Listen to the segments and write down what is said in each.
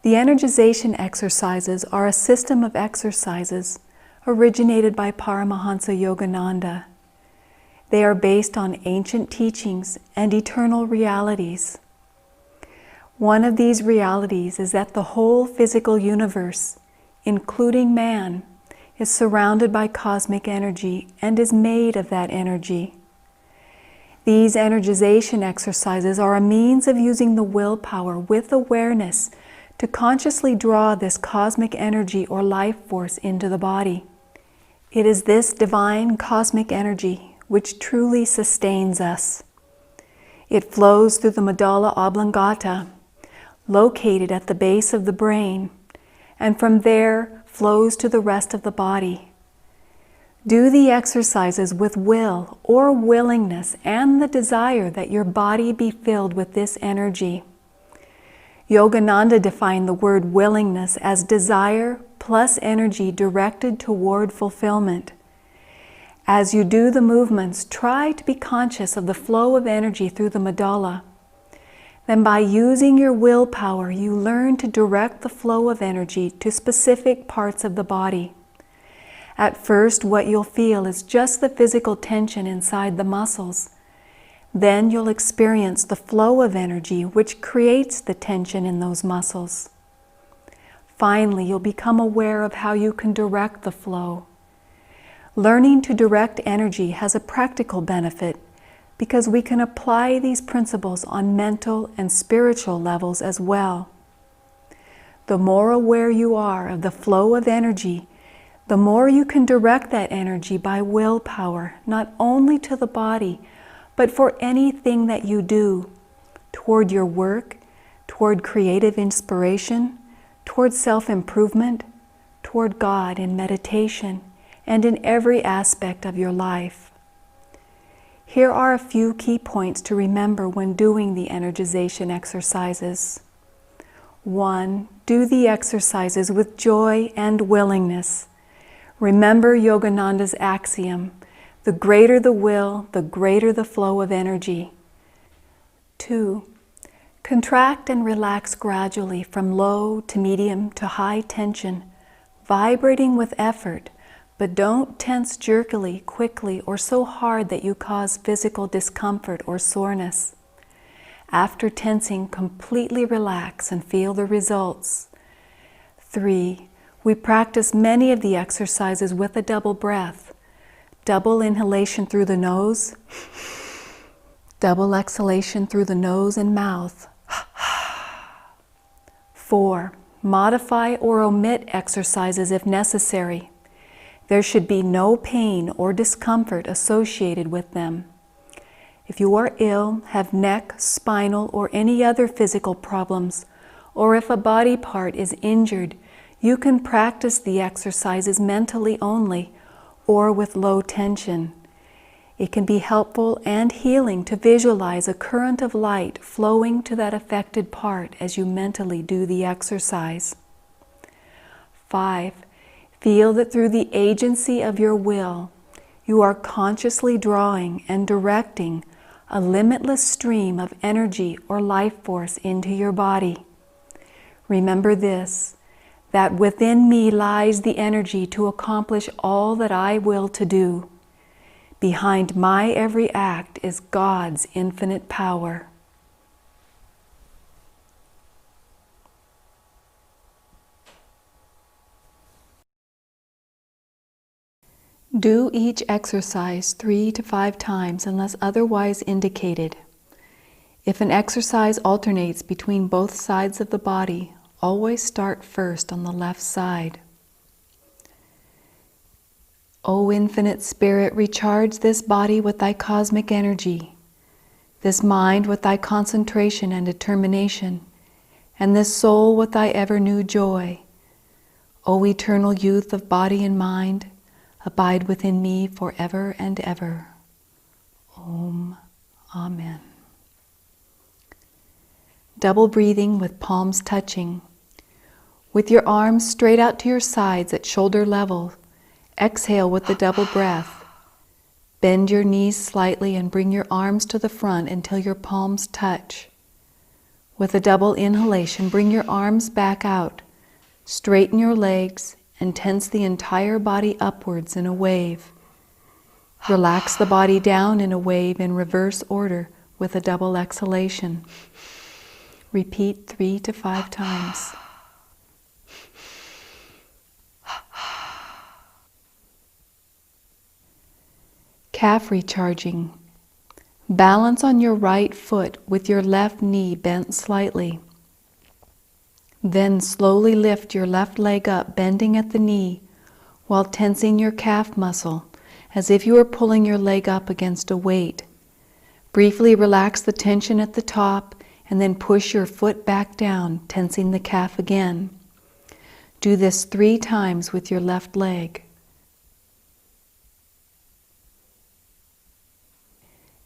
The Energization exercises are a system of exercises originated by Paramahansa Yogananda. They are based on ancient teachings and eternal realities. One of these realities is that the whole physical universe, including man, is surrounded by cosmic energy and is made of that energy. These energization exercises are a means of using the willpower with awareness to consciously draw this cosmic energy or life force into the body. It is this divine cosmic energy which truly sustains us. It flows through the medulla oblongata, located at the base of the brain, and from there flows to the rest of the body. Do the exercises with will or willingness and the desire that your body be filled with this energy. Yogananda defined the word willingness as desire plus energy directed toward fulfillment. As you do the movements, try to be conscious of the flow of energy through the medulla. Then by using your willpower, you learn to direct the flow of energy to specific parts of the body. At first, what you'll feel is just the physical tension inside the muscles. Then you'll experience the flow of energy which creates the tension in those muscles. Finally, you'll become aware of how you can direct the flow. Learning to direct energy has a practical benefit because we can apply these principles on mental and spiritual levels as well. The more aware you are of the flow of energy, the more you can direct that energy by willpower, not only to the body, but for anything that you do, toward your work, toward creative inspiration, toward self-improvement, toward God in meditation, and in every aspect of your life. Here are a few key points to remember when doing the energization exercises. 1. Do the exercises with joy and willingness. Remember Yogananda's axiom, the greater the will, the greater the flow of energy. 2. Contract and relax gradually from low to medium to high tension, vibrating with effort, but don't tense jerkily, quickly, or so hard that you cause physical discomfort or soreness. After tensing, completely relax and feel the results. 3. We practice many of the exercises with a double breath. Double inhalation through the nose, double exhalation through the nose and mouth. 4. Modify or omit exercises if necessary. There should be no pain or discomfort associated with them. If you are ill, have neck, spinal, or any other physical problems, or if a body part is injured, you can practice the exercises mentally only or with low tension. It can be helpful and healing to visualize a current of light flowing to that affected part as you mentally do the exercise. 5. Feel that through the agency of your will, you are consciously drawing and directing a limitless stream of energy or life force into your body. Remember this, that within me lies the energy to accomplish all that I will to do. Behind my every act is God's infinite power. Do each exercise 3 to 5 times unless otherwise indicated. If an exercise alternates between both sides of the body, always start first on the left side. O Infinite Spirit, recharge this body with Thy cosmic energy, this mind with Thy concentration and determination, and this soul with Thy ever-new joy. O eternal youth of body and mind, abide within me forever and ever. Om. Amen. Double breathing with palms touching. With your arms straight out to your sides at shoulder level, exhale with the double breath. Bend your knees slightly and bring your arms to the front until your palms touch. With a double inhalation, bring your arms back out. Straighten your legs and tense the entire body upwards in a wave. Relax the body down in a wave in reverse order with a double exhalation. Repeat 3 to 5 times. Calf recharging. Balance on your right foot with your left knee bent slightly. Then slowly lift your left leg up, bending at the knee, while tensing your calf muscle, as if you were pulling your leg up against a weight. Briefly relax the tension at the top, and then push your foot back down, tensing the calf again. Do this 3 times with your left leg.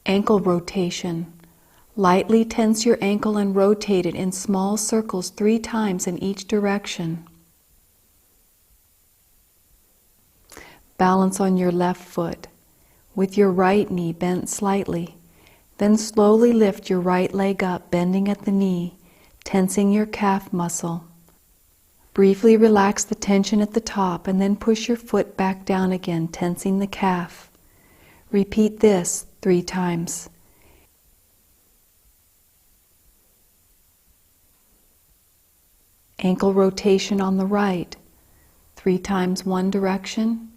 Ankle rotation. Lightly tense your ankle and rotate it in small circles 3 times in each direction. Balance on your left foot, with your right knee bent slightly. Then slowly lift your right leg up, bending at the knee, tensing your calf muscle. Briefly relax the tension at the top and then push your foot back down again, tensing the calf. Repeat this 3 times. Ankle rotation on the right, 3 times one direction,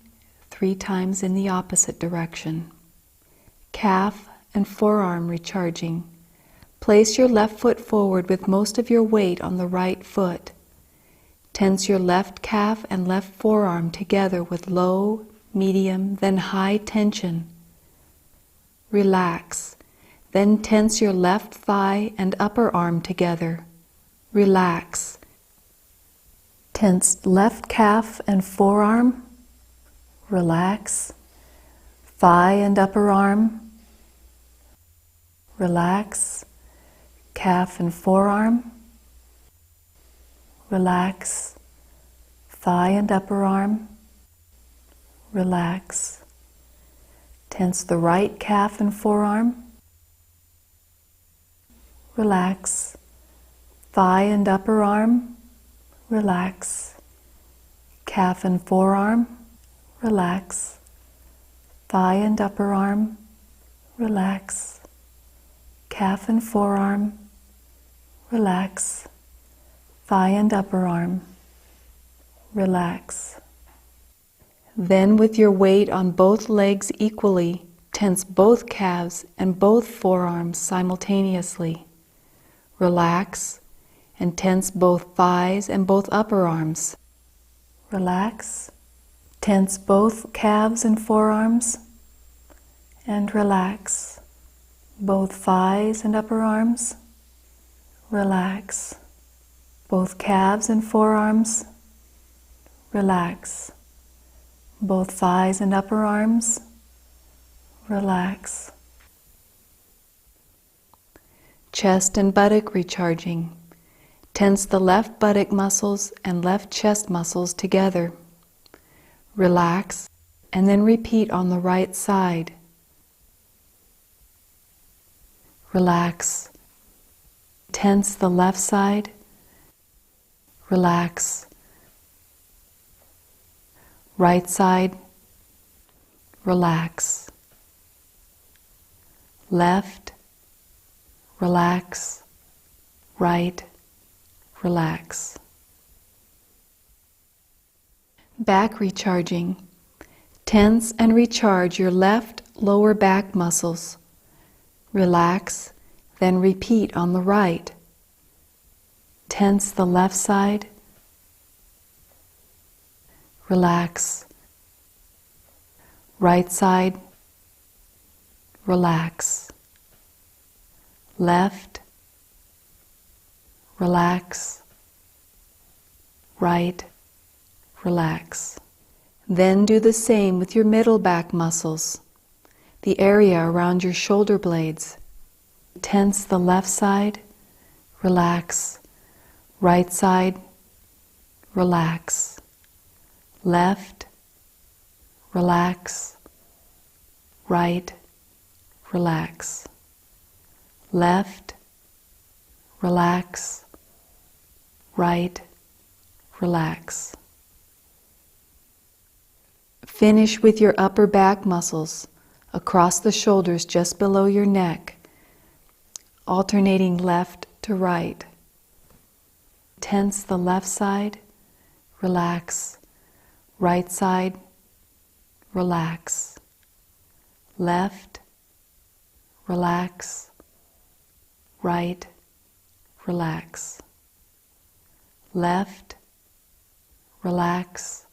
3 times in the opposite direction. Calf and forearm recharging. Place your left foot forward with most of your weight on the right foot. Tense your left calf and left forearm together with low, medium, then high tension. Relax. Then tense your left thigh and upper arm together. Relax. Tense left calf and forearm. Relax. Thigh and upper arm. Relax. Calf and forearm. Relax. Thigh and upper arm. Relax. Tense the right calf and forearm. Relax. Thigh and upper arm. Relax. Calf and forearm. Relax. Thigh and upper arm. Relax. Calf and forearm. Relax. Thigh and upper arm. Relax. Then with your weight on both legs equally, tense both calves and both forearms simultaneously. Relax and tense both thighs and both upper arms. Relax. Tense both calves and forearms. And relax. Both thighs and upper arms. Relax. Both calves and forearms. Relax. Both thighs and upper arms. Relax. Chest and buttock recharging. Tense the left buttock muscles and left chest muscles together. Relax, and then repeat on the right side. Relax. Tense the left side. Relax. Right side. Relax. Left. Relax. Right. Relax. Back recharging. Tense and recharge your left lower back muscles. Relax, then repeat on the right. Tense the left side. Relax. Right side. Relax. Left. Relax. Right. Relax. Then do the same with your middle back muscles, the area around your shoulder blades. Tense the left side. Relax. Right side. Relax. Left. Relax. Right. Relax. Left. relax, right, relax. Finish with your upper back muscles across the shoulders just below your neck, alternating left to right. Tense the left side, relax, right side, relax, left, relax, right, relax, left, relax,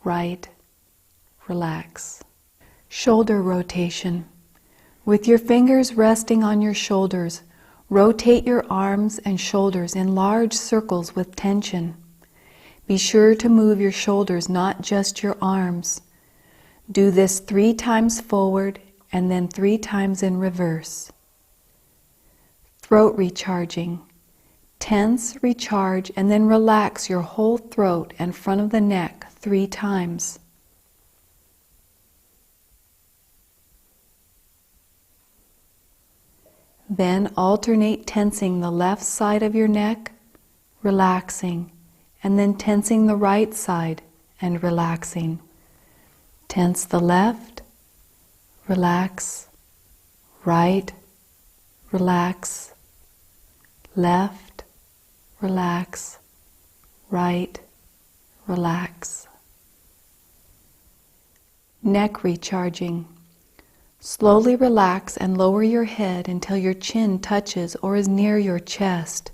right, relax. Shoulder rotation. With your fingers resting on your shoulders, rotate your arms and shoulders in large circles with tension. Be sure to move your shoulders, not just your arms. Do this 3 times forward and then 3 times in reverse. Throat recharging. Tense, recharge, and then relax your whole throat and front of the neck 3 times. Then alternate tensing the left side of your neck, relaxing, and then tensing the right side and relaxing. Tense the left, relax, right, relax, left, relax, right, relax. Neck recharging. Slowly relax and lower your head until your chin touches or is near your chest.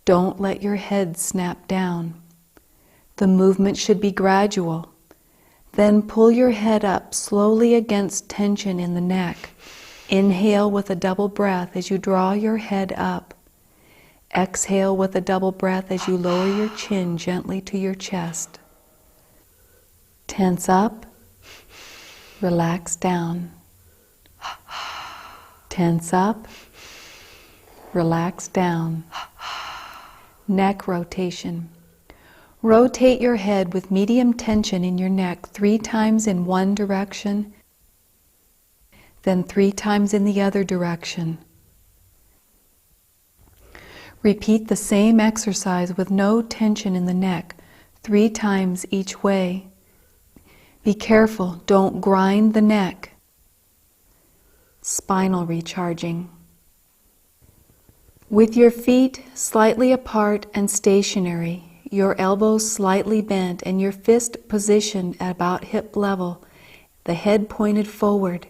Don't let your head snap down. The movement should be gradual. Then pull your head up slowly against tension in the neck. Inhale with a double breath as you draw your head up. Exhale with a double breath as you lower your chin gently to your chest. Tense up, relax down. Tense up, relax down. Neck rotation. Rotate your head with medium tension in your neck 3 times in one direction, then 3 times in the other direction. Repeat the same exercise with no tension in the neck 3 times each way. Be careful, don't grind the neck. Spinal recharging. With your feet slightly apart and stationary, your elbows slightly bent and your fist positioned at about hip level, the head pointed forward.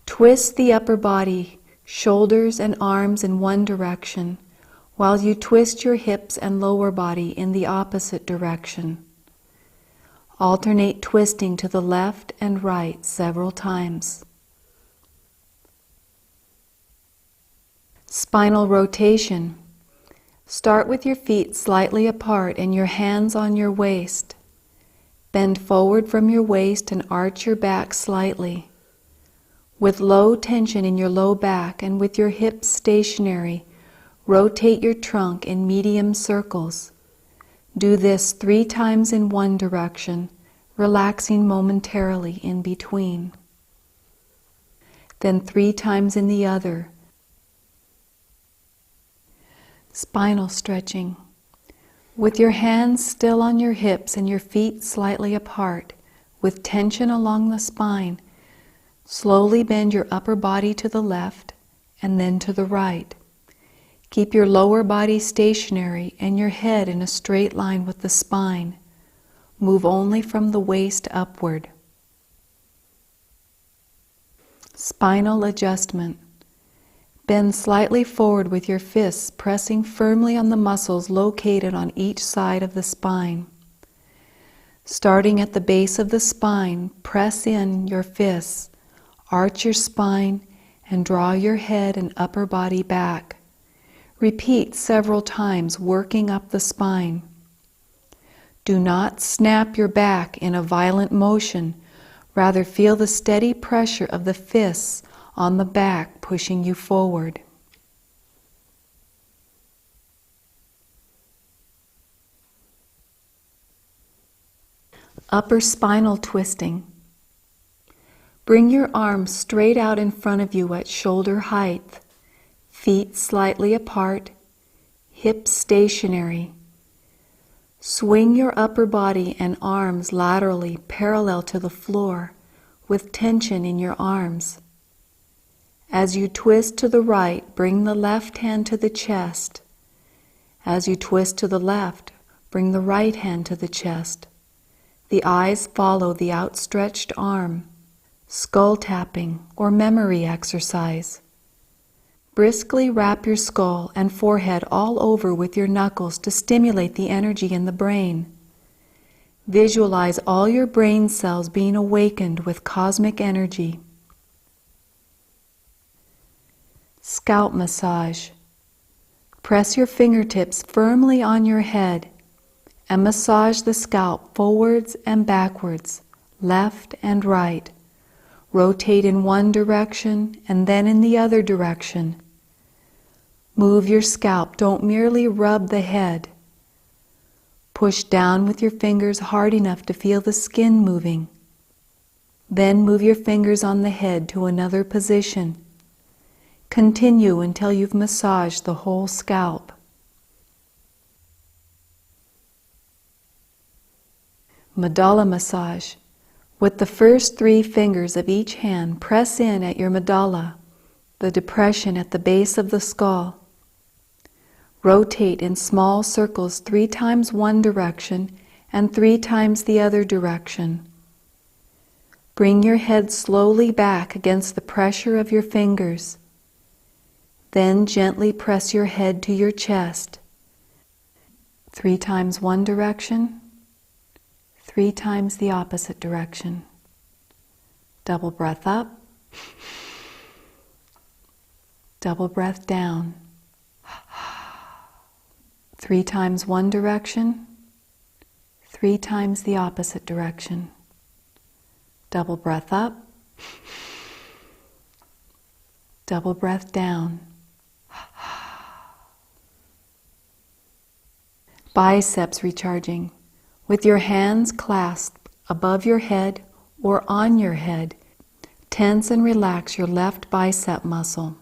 Twist the upper body, shoulders and arms in one direction, while you twist your hips and lower body in the opposite direction. Alternate twisting to the left and right several times. Spinal rotation. Start with your feet slightly apart and your hands on your waist. Bend forward from your waist and arch your back slightly. With low tension in your low back and with your hips stationary, rotate your trunk in medium circles. Do this 3 times in one direction, relaxing momentarily in between. Then 3 times in the other. Spinal stretching. With your hands still on your hips and your feet slightly apart, with tension along the spine, slowly bend your upper body to the left and then to the right. Keep your lower body stationary and your head in a straight line with the spine. Move only from the waist upward. Spinal adjustment. Bend slightly forward with your fists pressing firmly on the muscles located on each side of the spine. Starting at the base of the spine, press in your fists, arch your spine, and draw your head and upper body back. Repeat several times, working up the spine. Do not snap your back in a violent motion. Rather, feel the steady pressure of the fists on the back pushing you forward. Upper spinal twisting. Bring your arms straight out in front of you at shoulder height. Feet slightly apart, hips stationary. Swing your upper body and arms laterally parallel to the floor with tension in your arms. As you twist to the right, bring the left hand to the chest. As you twist to the left, bring the right hand to the chest. The eyes follow the outstretched arm. Skull tapping or memory exercise. Briskly wrap your skull and forehead all over with your knuckles to stimulate the energy in the brain. Visualize all your brain cells being awakened with cosmic energy. Scalp massage. Press your fingertips firmly on your head and massage the scalp forwards and backwards, left and right. Rotate in one direction and then in the other direction. Move your scalp, don't merely rub the head. Push down with your fingers hard enough to feel the skin moving. Then move your fingers on the head to another position. Continue until you've massaged the whole scalp. Medulla massage. With the first 3 fingers of each hand, press in at your medulla, the depression at the base of the skull. Rotate in small circles 3 times one direction and 3 times the other direction. Bring your head slowly back against the pressure of your fingers. Then gently press your head to your chest. 3 times one direction, 3 times the opposite direction. Double breath up, double breath down. 3 times one direction, 3 times the opposite direction. Double breath up, double breath down. Biceps recharging. With your hands clasped above your head or on your head, tense and relax your left bicep muscle.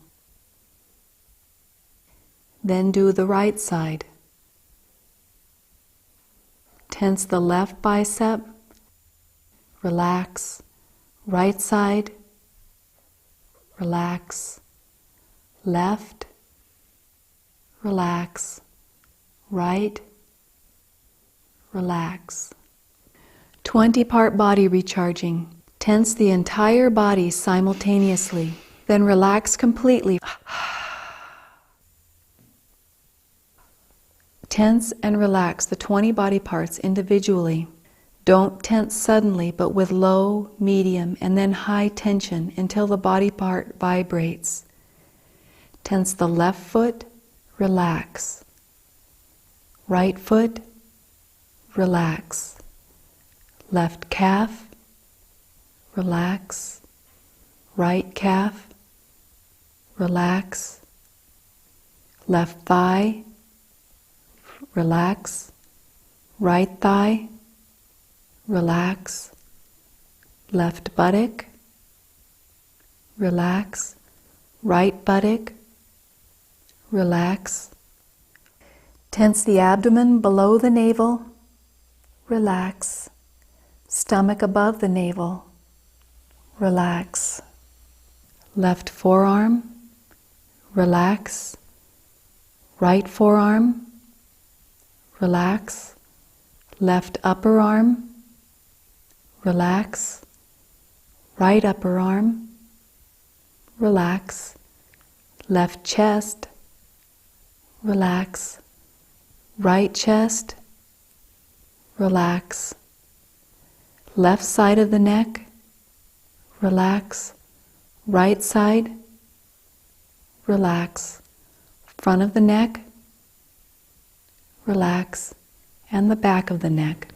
Then do the right side. Tense the left bicep, relax, right side, relax, left, relax, right, relax. 20-part body recharging. Tense the entire body simultaneously, then relax completely. Tense and relax the 20 body parts individually. Don't tense suddenly, but with low, medium, and then high tension until the body part vibrates. Tense the left foot, relax. Right foot, relax. Left calf, relax. Right calf, relax. Left thigh, relax. Right thigh, relax. Left buttock, relax. Right buttock, relax. Tense the abdomen below the navel, relax. Stomach above the navel, relax. Left forearm, relax. Right forearm, relax. Left upper arm, relax. Right upper arm, relax. Left chest, relax. Right chest, relax. Left side of the neck, relax. Right side, relax. Front of the neck, relax. And the back of the neck,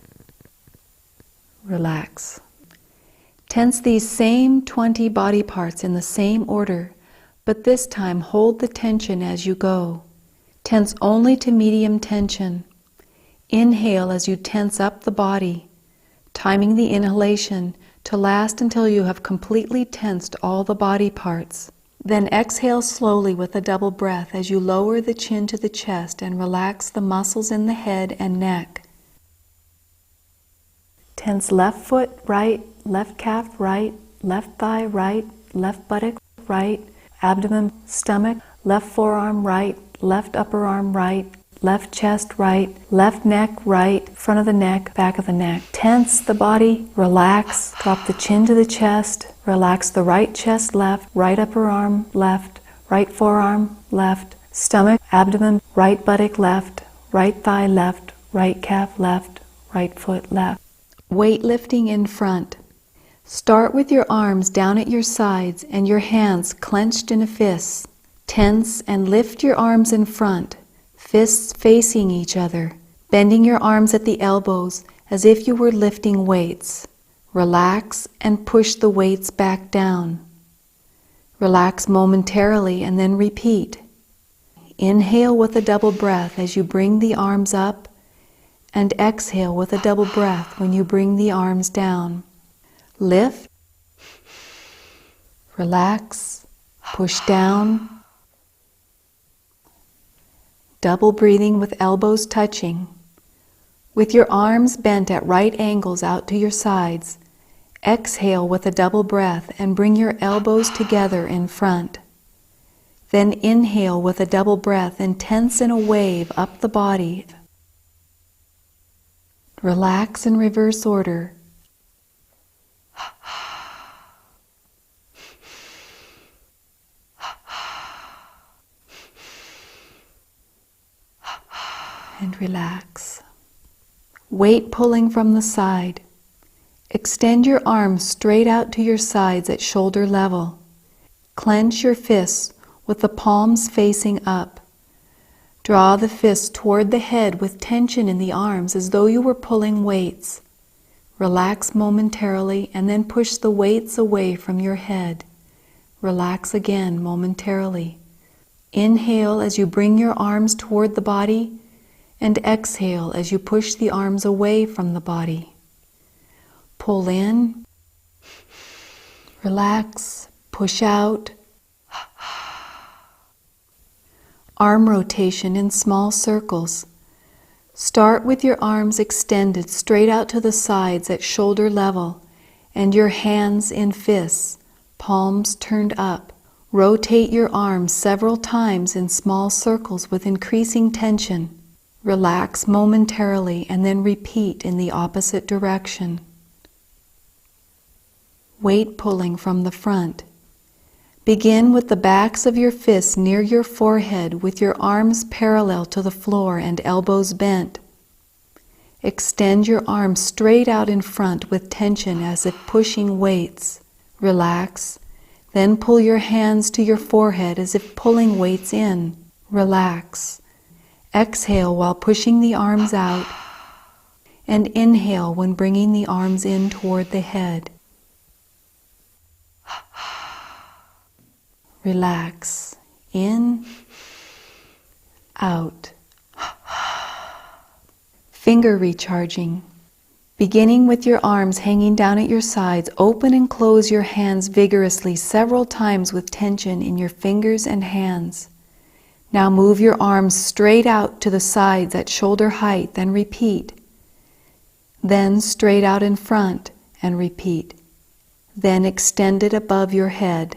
relax. Tense these same 20 body parts in the same order, but this time hold the tension as you go. Tense only to medium tension. Inhale as you tense up the body, timing the inhalation to last until you have completely tensed all the body parts. Then exhale slowly with a double breath as you lower the chin to the chest and relax the muscles in the head and neck. Tense left foot right, left calf right, left thigh right, left buttock right, abdomen, stomach, left forearm right, left upper arm right, left chest right, left neck right, front of the neck, back of the neck. Tense the body, relax, drop the chin to the chest, relax the right chest left, right upper arm left, right forearm left, stomach, abdomen, right buttock left, right thigh left, right calf left, right foot left. Weightlifting in front. Start with your arms down at your sides and your hands clenched in a fist. Tense and lift your arms in front, fists facing each other, bending your arms at the elbows as if you were lifting weights. Relax and push the weights back down. Relax momentarily and then repeat. Inhale with a double breath as you bring the arms up, and exhale with a double breath when you bring the arms down. Lift, relax, push down. Double breathing with elbows touching. With your arms bent at right angles out to your sides, exhale with a double breath and bring your elbows together in front. Then inhale with a double breath and tense in a wave up the body. Relax in reverse order. And relax. Weight pulling from the side. Extend your arms straight out to your sides at shoulder level. Clench your fists with the palms facing up. Draw the fists toward the head with tension in the arms as though you were pulling weights. Relax momentarily and then push the weights away from your head. Relax again momentarily. Inhale as you bring your arms toward the body, and exhale as you push the arms away from the body. Pull in, relax, push out. Arm rotation in small circles. Start with your arms extended straight out to the sides at shoulder level and your hands in fists, palms turned up. Rotate your arms several times in small circles with increasing tension. Relax momentarily and then repeat in the opposite direction. Weight pulling from the front. Begin with the backs of your fists near your forehead with your arms parallel to the floor and elbows bent. Extend your arms straight out in front with tension as if pushing weights. Relax, then pull your hands to your forehead as if pulling weights in. Relax. Exhale while pushing the arms out, and inhale when bringing the arms in toward the head. Relax. In, out. Finger recharging. Beginning with your arms hanging down at your sides, open and close your hands vigorously several times with tension in your fingers and hands. Now move your arms straight out to the sides at shoulder height, then repeat. Then straight out in front and repeat. Then extend it above your head.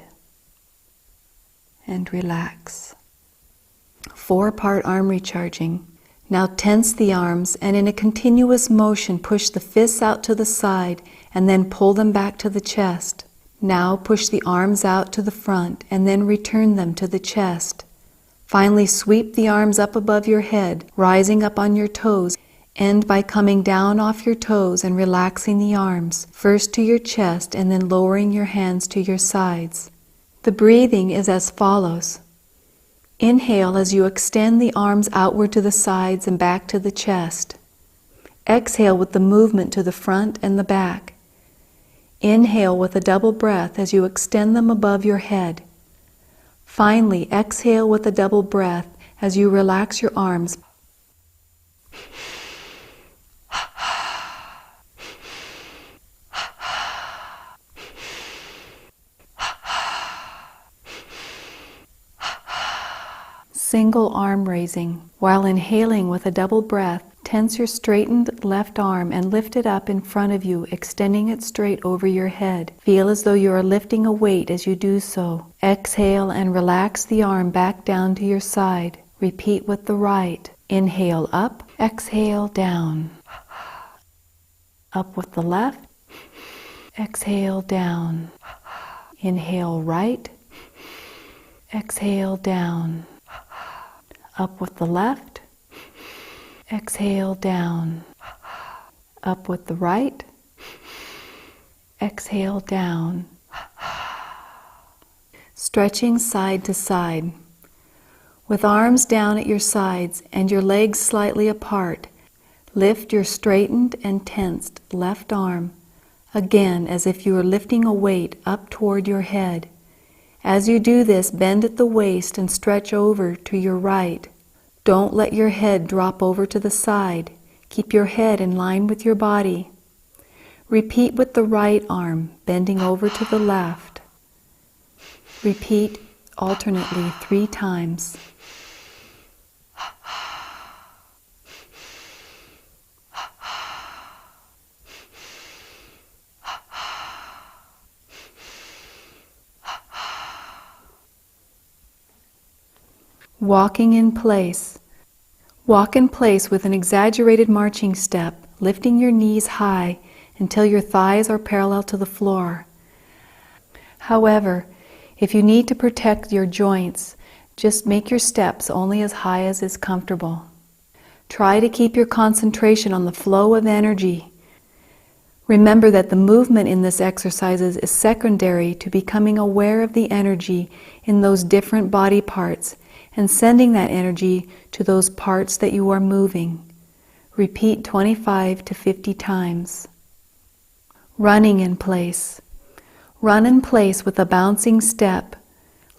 And relax. 4-part arm recharging. Now tense the arms and in a continuous motion push the fists out to the side and then pull them back to the chest. Now push the arms out to the front and then return them to the chest. Finally sweep the arms up above your head, rising up on your toes. End by coming down off your toes and relaxing the arms, first to your chest and then lowering your hands to your sides. The breathing is as follows. Inhale as you extend the arms outward to the sides and back to the chest. Exhale with the movement to the front and the back. Inhale with a double breath as you extend them above your head. Finally, exhale with a double breath as you relax your arms. single arm raising. While inhaling with a double breath, tense your straightened left arm and lift it up in front of you, extending it straight over your head. Feel as though you are lifting a weight as you do so. Exhale and relax the arm back down to your side. Repeat with the right. Inhale up, exhale down. Up with the left, exhale down. Inhale right, exhale down. Up with the left, exhale down. Up with the right, exhale down. Stretching side to side. With arms down at your sides and your legs slightly apart, lift your straightened and tensed left arm, again as if you were lifting a weight up toward your head. As you do this, bend at the waist and stretch over to your right. Don't let your head drop over to the side. Keep your head in line with your body. Repeat with the right arm, bending over to the left. Repeat alternately 3 times. Walking in place. Walk in place with an exaggerated marching step, lifting your knees high until your thighs are parallel to the floor. However, if you need to protect your joints, just make your steps only as high as is comfortable. Try to keep your concentration on the flow of energy. Remember that the movement in this exercise is secondary to becoming aware of the energy in those different body parts and sending that energy to those parts that you are moving. Repeat 25 to 50 times. Running in place. Run in place with a bouncing step,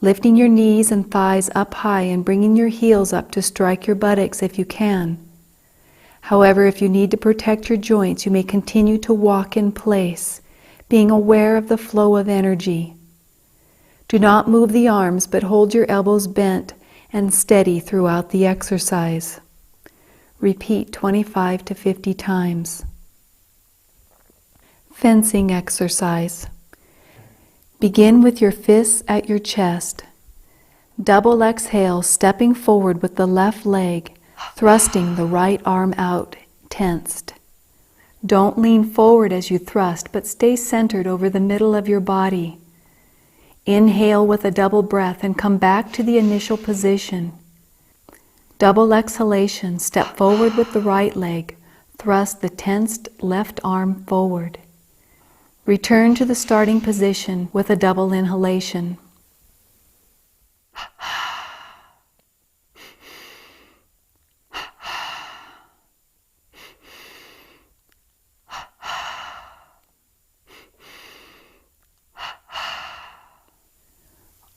lifting your knees and thighs up high and bringing your heels up to strike your buttocks if you can. However, if you need to protect your joints, you may continue to walk in place, being aware of the flow of energy. Do not move the arms, but hold your elbows bent and steady throughout the exercise. Repeat 25 to 50 times. Fencing exercise. Begin with your fists at your chest. Double exhale, stepping forward with the left leg, thrusting the right arm out, tensed. Don't lean forward as you thrust, but stay centered over the middle of your body. Inhale with a double breath and come back to the initial position. Double exhalation, step forward with the right leg, thrust the tensed left arm forward. Return to the starting position with a double inhalation.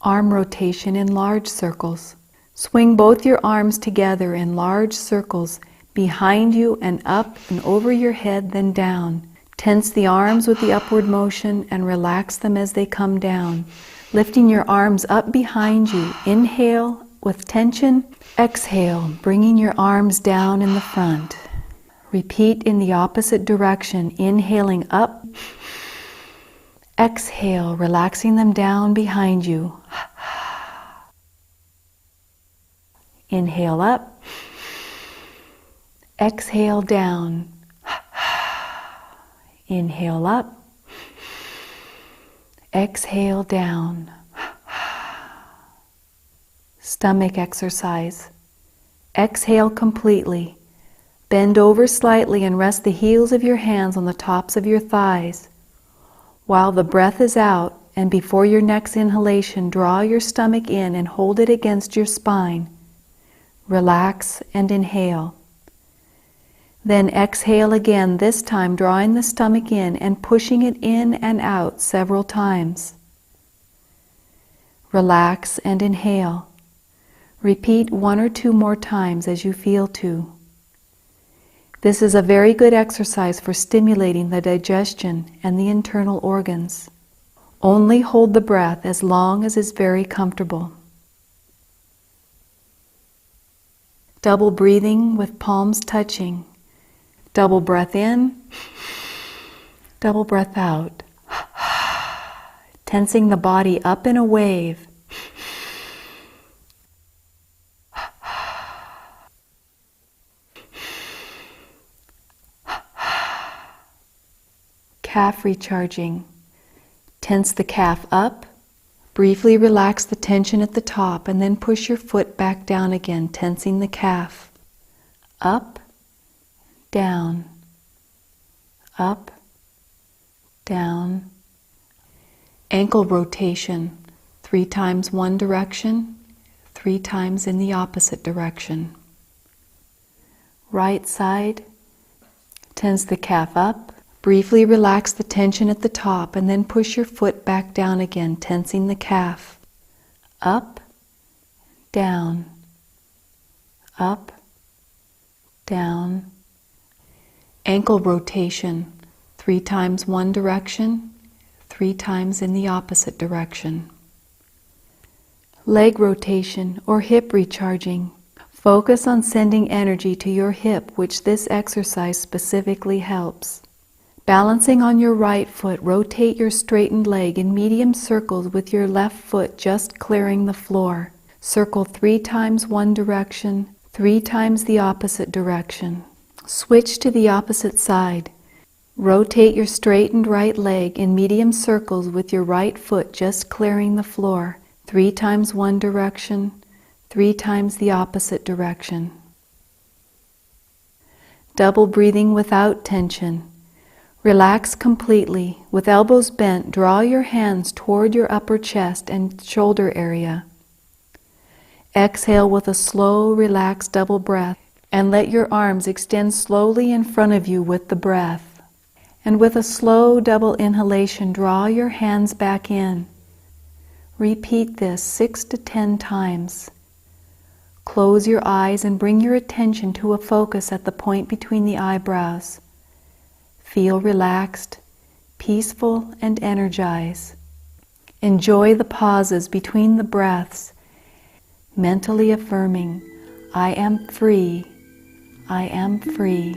Arm rotation in large circles. Swing both your arms together in large circles behind you and up and over your head, then down. Tense the arms with the upward motion and relax them as they come down, lifting your arms up behind you. Inhale with tension. Exhale, bringing your arms down in the front. Repeat in the opposite direction, inhaling up. Exhale, relaxing them down behind you. Inhale up. Exhale down. Inhale up. Exhale down. Stomach exercise. Exhale completely. Bend over slightly and rest the heels of your hands on the tops of your thighs. While the breath is out, and before your next inhalation, draw your stomach in and hold it against your spine. Relax and inhale. Then exhale again, this time drawing the stomach in and pushing it in and out several times. Relax and inhale. Repeat 1 or 2 more times as you feel to. This is a very good exercise for stimulating the digestion and the internal organs. Only hold the breath as long as is very comfortable. Double breathing with palms touching. Double breath in, double breath out. Tensing the body up in a wave. Calf recharging. Tense the calf up. Briefly relax the tension at the top and then push your foot back down again, tensing the calf. Up, down, up, down. Ankle rotation, 3 times one direction, 3 times in the opposite direction. Right side, tense the calf up. Briefly relax the tension at the top and then push your foot back down again, tensing the calf. Up, down, up, down. Ankle rotation, 3 times one direction, 3 times in the opposite direction. Leg rotation or hip recharging. Focus on sending energy to your hip, which this exercise specifically helps. Balancing on your right foot, rotate your straightened leg in medium circles with your left foot just clearing the floor. Circle 3 times one direction, 3 times the opposite direction. Switch to the opposite side. Rotate your straightened right leg in medium circles with your right foot just clearing the floor. 3 times one direction, 3 times the opposite direction. Double breathing without tension. Relax completely. With elbows bent, draw your hands toward your upper chest and shoulder area. Exhale with a slow, relaxed double breath, and let your arms extend slowly in front of you with the breath. And with a slow double inhalation, draw your hands back in. Repeat this 6 to 10 times. Close your eyes and bring your attention to a focus at the point between the eyebrows. Feel relaxed, peaceful, and energized. Enjoy the pauses between the breaths, mentally affirming, I am free, I am free.